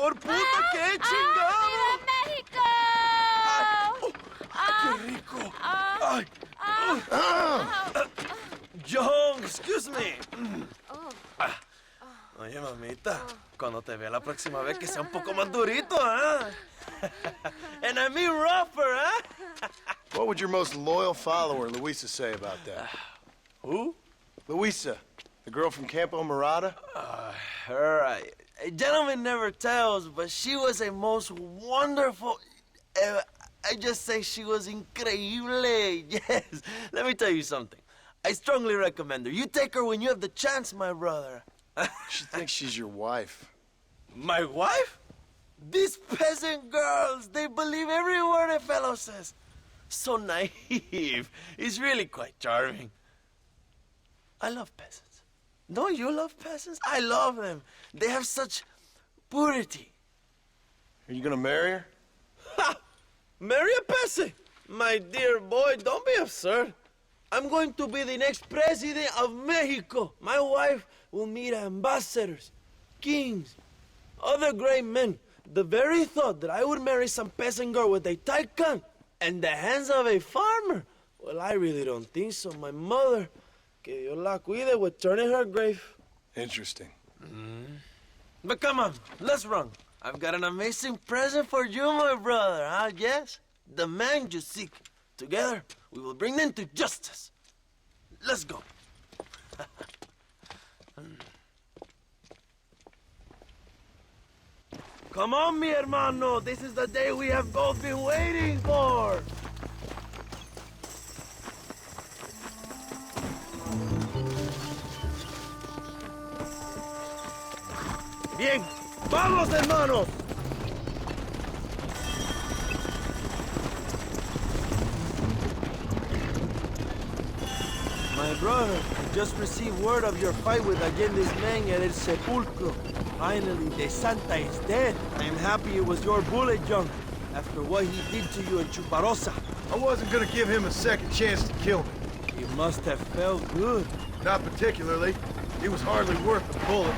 mejor puta que chingado. ¡Viva México! ¡Qué rico! Ay. John, excuse me. Oye, mamita, cuando te vea la próxima vez que sea un poco más durito, ¿ah? And I mean rougher, ¿ah? What would your most loyal follower, Luisa, say about that? Who? Luisa, the girl from Campo Mirada? Her, a gentleman never tells, but she was a most wonderful... I just say she was increíble. Yes. Let me tell you something. I strongly recommend her. You take her when you have the chance, my brother. She thinks she's your wife. My wife? These peasant girls, they believe every word a fellow says. So naive. It's really quite charming. I love peasants. Don't you love peasants? I love them. They have such purity. Are you gonna marry her? Ha! Marry a peasant? My dear boy, don't be absurd. I'm going to be the next president of Mexico. My wife will meet ambassadors, kings, other great men. The very thought that I would marry some peasant girl with a tight gun and the hands of a farmer, well, I really don't think so. My mother, que Dios la cuide, would turn in her grave. Interesting. But come on, let's run. I've got an amazing present for you, my brother, huh? Yes? The man you seek. Together, we will bring them to justice. Let's go. Come on, mi hermano. This is the day we have both been waiting for. Bien. ¡Vamos, hermanos! My brother, I just received word of your fight with Allende's men at El Sepulcro. Finally, the Santa is dead. I am happy it was your bullet, John, after what he did to you in Chuparosa. I wasn't gonna give him a second chance to kill me. It must have felt good. Not particularly. He was hardly worth the bullet.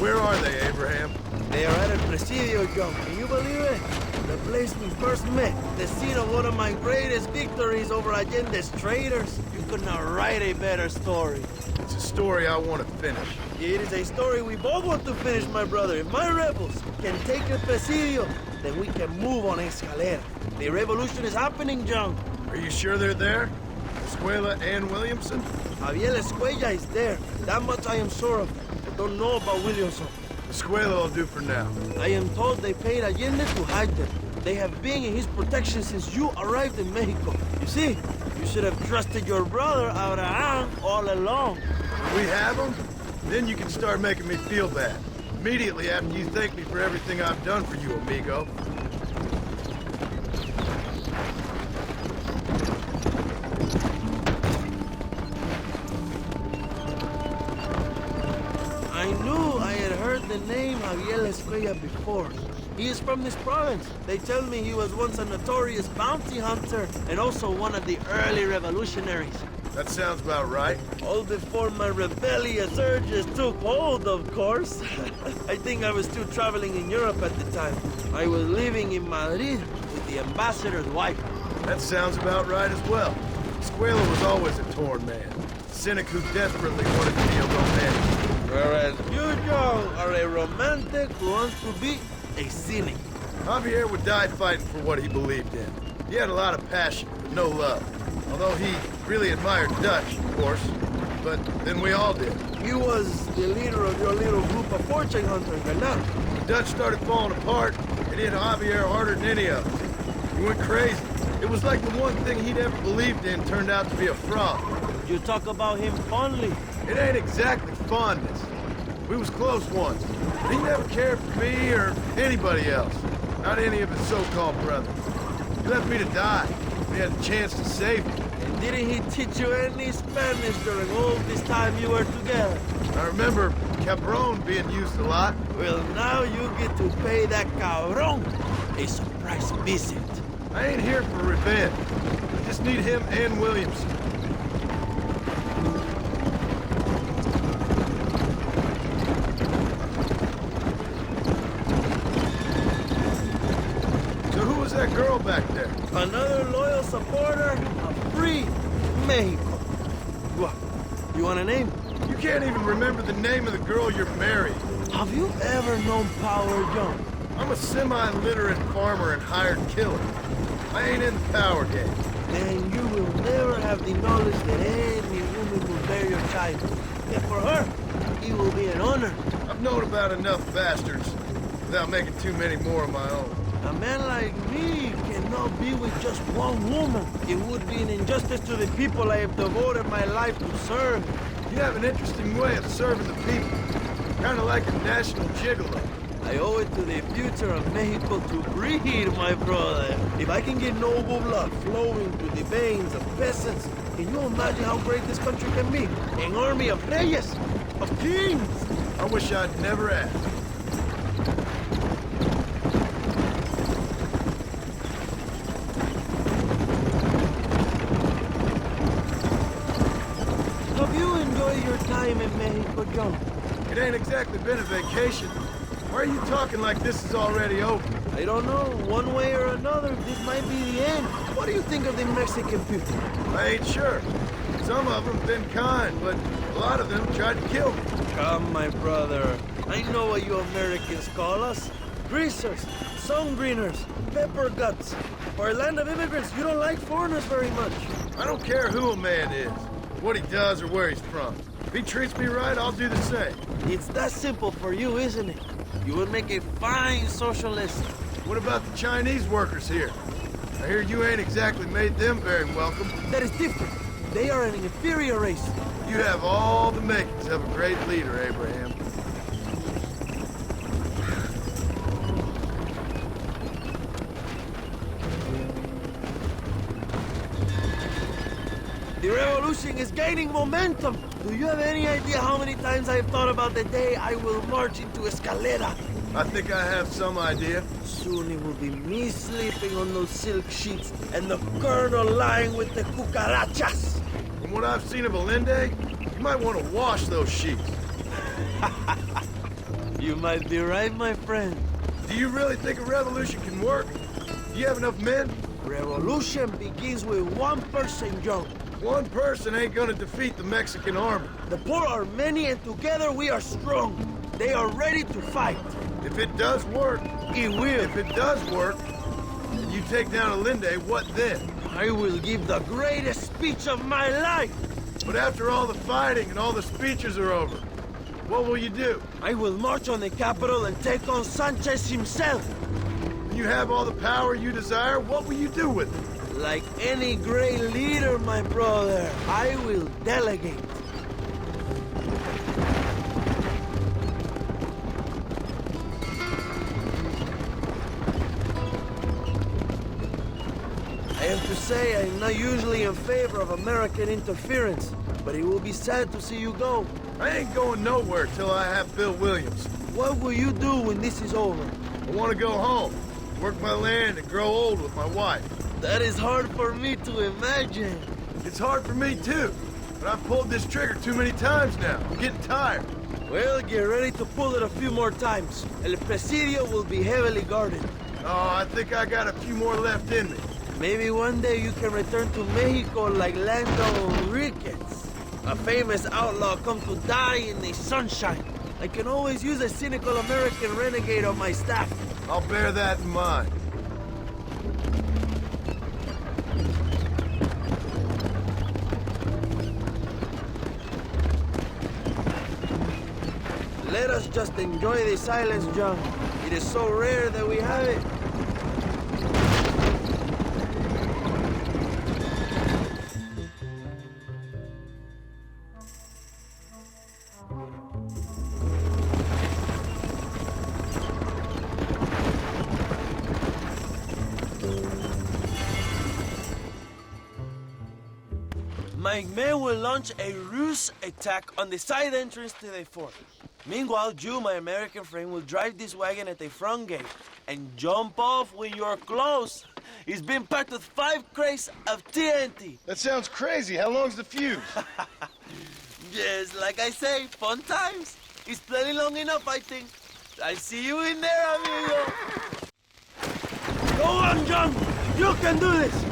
Where are they, Abraham? They are at El Presidio, John. Can you believe it? The place we first met. The scene of one of my greatest victories over Allende's traitors. You could not write a better story. It's a story I want to finish. It is a story we both want to finish, my brother. If my rebels can take El Presidio, then we can move on Escalera. The revolution is happening, John. Are you sure they're there? Escuela and Williamson? Javier Escuella is there. That much I am sure of. I don't know about Williamson. Escuela will do for now. I am told they paid Allende to hide them. They have been in his protection since you arrived in Mexico. You see, you should have trusted your brother, Abraham, all along. We have them? Then you can start making me feel bad. Immediately after you thank me for everything I've done for you, amigo. I knew I had heard the name Javier Escuella before. He is from this province. They tell me he was once a notorious bounty hunter and also one of the early revolutionaries. That sounds about right. All before my rebellious urges took hold, of course. I think I was still traveling in Europe at the time. I was living in Madrid with the ambassador's wife. That sounds about right as well. Escuela was always a torn man. Cynic who desperately wanted to be a romantic. Whereas you, John, are a romantic who wants to be a cynic. Javier would die fighting for what he believed in. He had a lot of passion, but no love. Although he really admired Dutch, of course. But then we all did. He was the leader of your little group of fortune hunters, ¿verdad? When Dutch started falling apart, it hit Javier harder than any of us. He went crazy. It was like the one thing he'd ever believed in turned out to be a fraud. You talk about him fondly. It ain't exactly fondness. We was close once. He never cared for me or anybody else. Not any of his so-called brothers. He left me to die. We had a chance to save him. And didn't he teach you any Spanish during all this time you were together? I remember cabron being used a lot. Well, now you get to pay that cabron a surprise visit. I ain't here for revenge. I just need him and Williamson. So who was that girl back there? Another loyal supporter of free Mexico. What? You want a name? You can't even remember the name of the girl you're marrying. Have you ever known Power John? I'm a semi-literate farmer and hired killer. I ain't in the power game. Then you will never have the knowledge that any woman will bear your child. And for her, it will be an honor. I've known about enough bastards without making too many more of my own. A man like me cannot be with just one woman. It would be an injustice to the people I have devoted my life to serve. You have an interesting way of serving the people. Kind of like a national gigolo. I owe it to the future of Mexico to breed, my brother. If I can get noble blood flowing through the veins of peasants, can you imagine how great this country can be? An army of reyes, of kings. I wish I'd never asked. Have you enjoyed your time in Mexico, John? It ain't exactly been a vacation. Why are you talking like this is already over? I don't know. One way or another, this might be the end. What do you think of the Mexican people? I ain't sure. Some of them been kind, but a lot of them tried to kill me. Come, my brother. I know what you Americans call us. Greasers, sun-greeners, pepper guts. For a land of immigrants, you don't like foreigners very much. I don't care who a man is, what he does or where he's from. If he treats me right, I'll do the same. It's that simple for you, isn't it? You would make a fine socialist. What about the Chinese workers here? I hear you ain't exactly made them very welcome. That is different. They are an inferior race. You have all the makings of a great leader, Abraham. The revolution is gaining momentum. Do you have any idea how many times I've thought about the day I will march into Escalera? I think I have some idea. Soon it will be me sleeping on those silk sheets and the colonel lying with the cucarachas. From what I've seen of Allende, you might want to wash those sheets. You might be right, my friend. Do you really think a revolution can work? Do you have enough men? Revolution begins with one person, John. One person ain't gonna defeat the Mexican army. The poor are many and together we are strong. They are ready to fight. If it does work, It will. if it does work, and you take down Allende, what then? I will give the greatest speech of my life. But after all the fighting and all the speeches are over, what will you do? I will march on the capital and take on Sanchez himself. When you have all the power you desire, what will you do with it? Like any great leader, my brother, I will delegate. I have to say, I'm not usually in favor of American interference, but it will be sad to see you go. I ain't going nowhere till I have Bill Williams. What will you do when this is over? I want to go home, work my land, and grow old with my wife. That is hard for me to imagine. It's hard for me too, but I've pulled this trigger too many times now. I'm getting tired. Well, get ready to pull it a few more times. El Presidio will be heavily guarded. Oh, I think I got a few more left in me. Maybe one day you can return to Mexico like Lando Enriquez. A famous outlaw come to die in the sunshine. I can always use a cynical American renegade on my staff. I'll bear that in mind. Let us just enjoy the silence, John. It is so rare that we have it. My men will launch a ruse attack on the side entrance to the fort. Meanwhile, you, my American friend, will drive this wagon at the front gate and jump off when you're close. It's been packed with 5 crates of TNT. That sounds crazy. How long's the fuse? Yes, like I say, fun times. It's plenty long enough, I think. I'll see you in there, amigo. Go on, John. You can do this.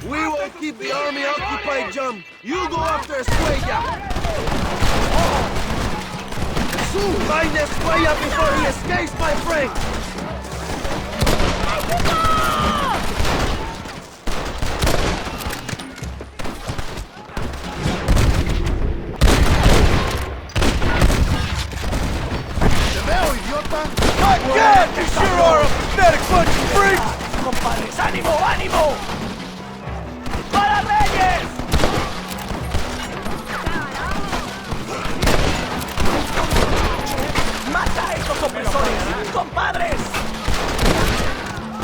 We will keep the army occupied, John. You go after Escuella. Find Escuella before he escapes, my friend. My God, you sure are a pathetic bunch of freaks! ¡Compadres, ánimo, ánimo! ¡Para Reyes! ¡Mata a estos opresores! ¡Compadres!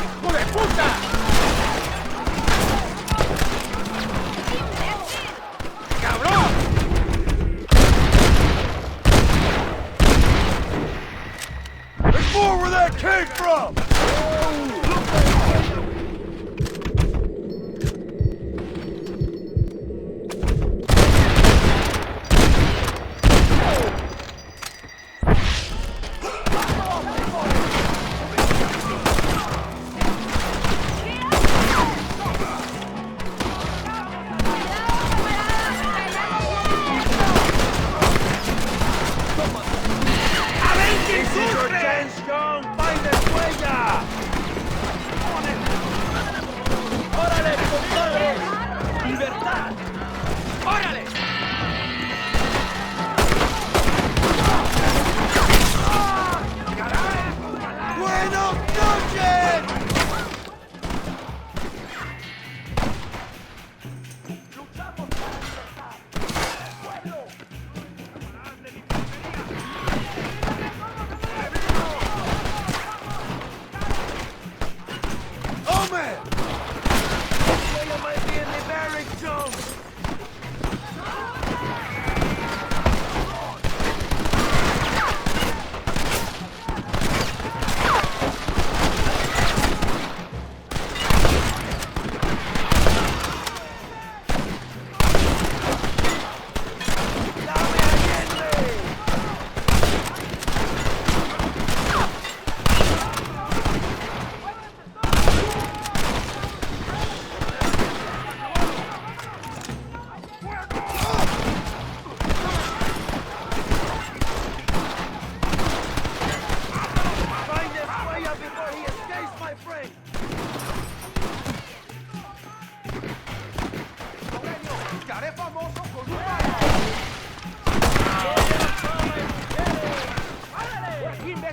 ¡Hijo de puta! ¡Cabrón! There's more where that came from!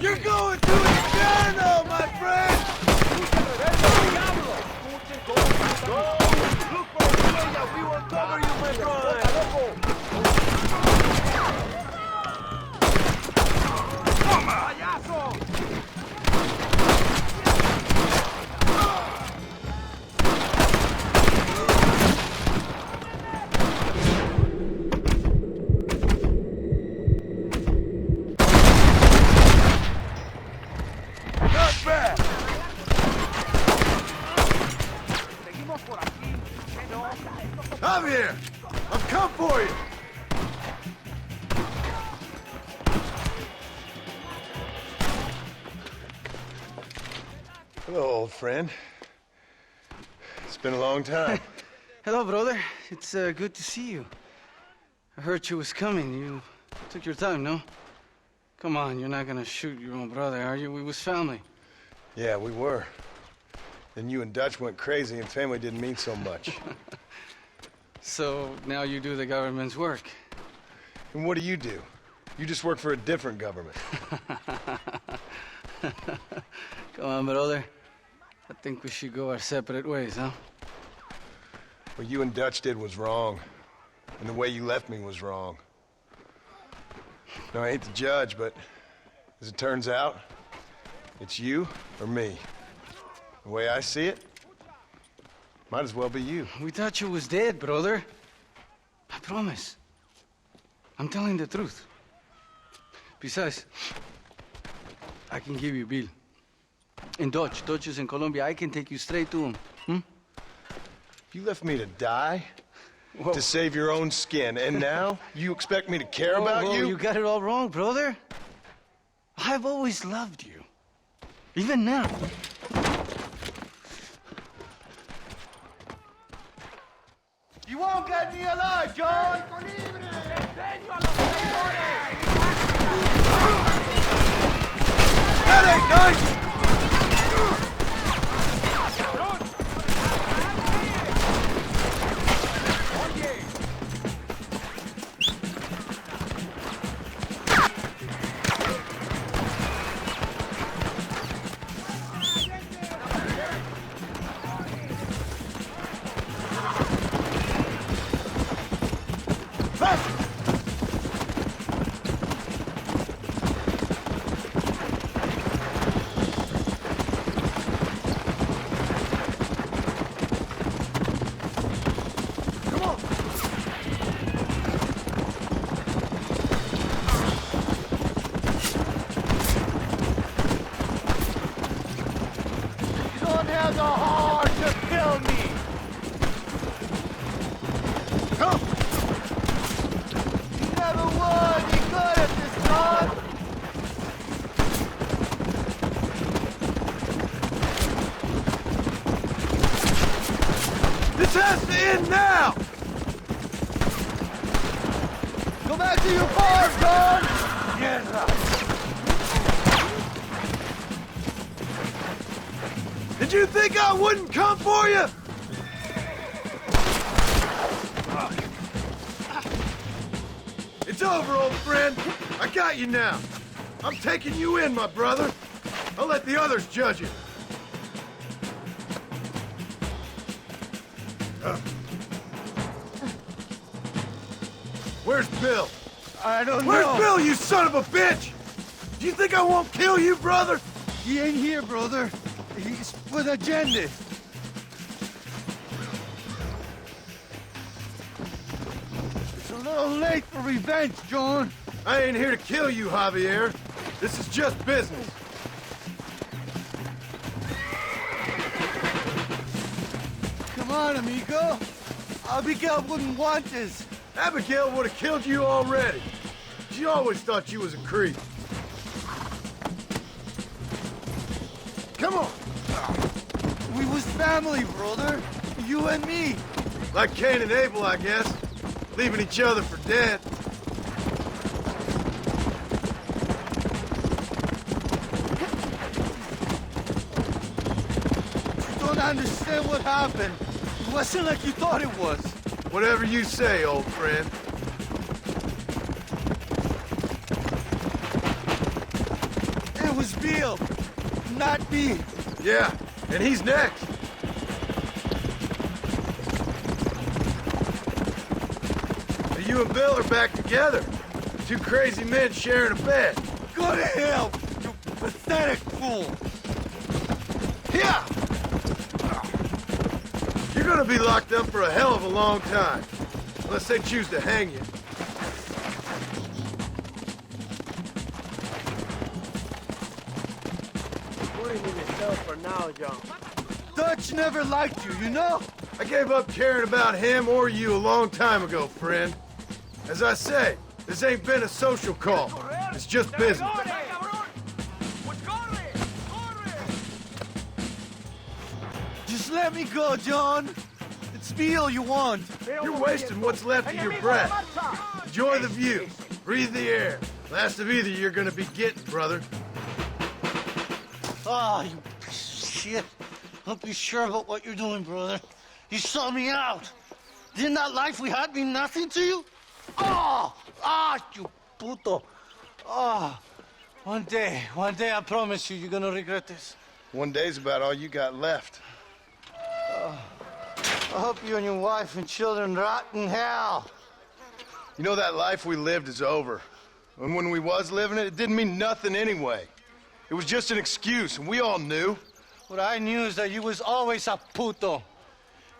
You're going to Inferno, my friend! Look for Escuella. We will cover you, my friend. Javier! I've come for you! Hello, old friend. It's been a long time. Hello, brother. It's good to see you. I heard you was coming. You took your time, no? Come on, you're not gonna shoot your own brother, are you? We was family. Yeah, we were. Then you and Dutch went crazy and family didn't mean so much. So now you do the government's work. And what do you do? You just work for a different government. Come on, brother. I think we should go our separate ways, huh? What you and Dutch did was wrong. And the way you left me was wrong. Now, I hate to judge, but as it turns out, it's you or me. The way I see it, might as well be you. We thought you was dead, brother. I promise. I'm telling the truth. Besides, I can give you Bill. In Dutch. Dutch is in Colombia. I can take you straight to him. Hmm? You left me to die? Whoa. To save your own skin, and now you expect me to care about Whoa, you? You got it all wrong, brother. I've always loved you. Even now. You won't get me alive, John! That ain't nice! Have the heart to kill me! Come! You never would be good at this, John! This has to end now! Go back to your farm, John! Mierda! Did you think I wouldn't come for you? It's over, old friend. I got you now. I'm taking you in, my brother. I'll let the others judge you. Where's Bill? I don't Where's know. Bill, you son of a bitch? Do you think I won't kill you, brother? He ain't here, brother. He's with Agenda. It's a little late for revenge, John. I ain't here to kill you, Javier. This is just business. Come on, amigo. Abigail wouldn't want this. Abigail would have killed you already. She always thought you was a creep. Come on. We was family, brother. You and me. Like Cain and Abel, I guess. Leaving each other for dead. You don't understand what happened. It wasn't like you thought it was. Whatever you say, old friend. It was Bill, not me. Yeah, and he's next. You and Bill are back together. Two crazy men sharing a bed. Go to hell, you pathetic fool. Yeah! You're gonna be locked up for a hell of a long time. Unless they choose to hang you. Putting in yourself for now, John. Dutch never liked you, you know? I gave up caring about him or you a long time ago, friend. As I say, this ain't been a social call. It's just business. Just let me go, John. It's Bill you want. You're wasting what's left of your breath. Enjoy the view. Breathe the air. Last of either you're gonna be getting, brother. Ah, you piece of shit. Don't be sure about what you're doing, brother. You sold me out. Didn't that life we had mean nothing to you? Oh! Ah, you puto. Oh, one day, I promise you, you're gonna regret this. One day's about all you got left. I hope you and your wife and children rot in hell. You know, that life we lived is over. And when we was living it, it didn't mean nothing anyway. It was just an excuse, and we all knew. What I knew is that you was always a puto.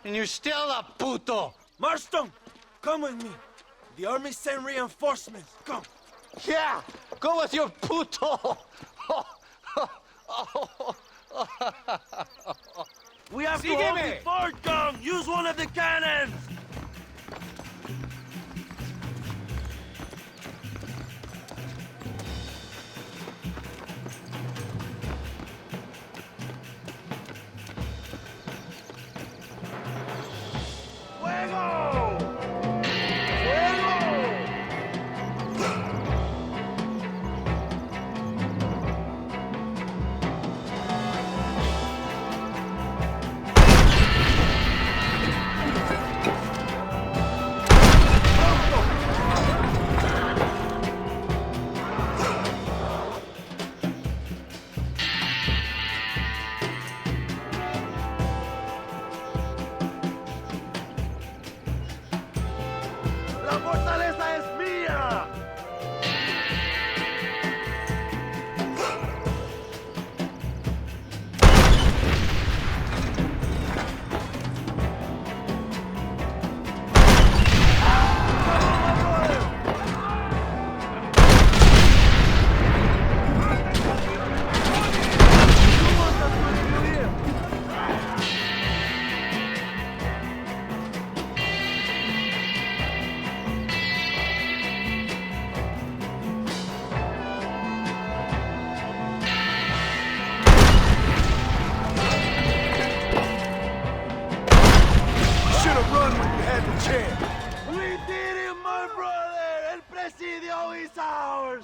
And you're still a puto. Marston, come with me. The army sent reinforcements. Come. Yeah, go with your puto. We have to hold the fort down. Use one of the cannons. Fuego! Fuego! ¡La fortaleza es mía! Should have run when you had the chance. We did it, my brother! El Presidio is ours!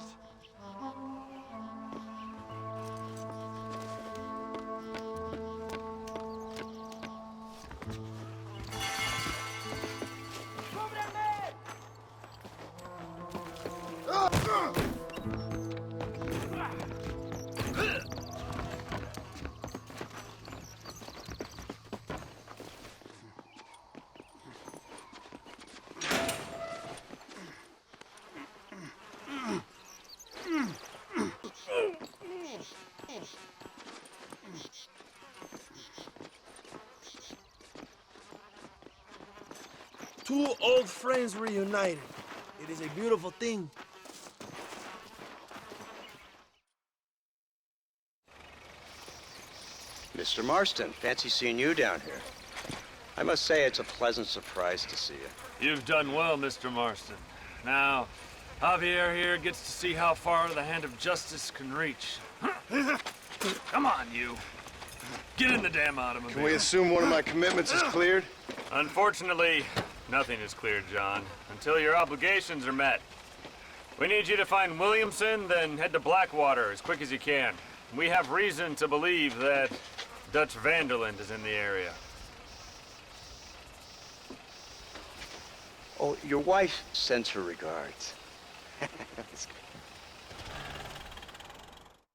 Two old friends reunited. It is a beautiful thing. Mr. Marston, fancy seeing you down here. I must say it's a pleasant surprise to see you. You've done well, Mr. Marston. Now, Javier here gets to see how far the hand of justice can reach. Come on, you. Get in the damn automobile. Can we assume one of my commitments is cleared? Unfortunately, nothing is clear, John, until your obligations are met. We need you to find Williamson, then head to Blackwater as quick as you can. We have reason to believe that Dutch Vanderland is in the area. Oh, your wife sends her regards.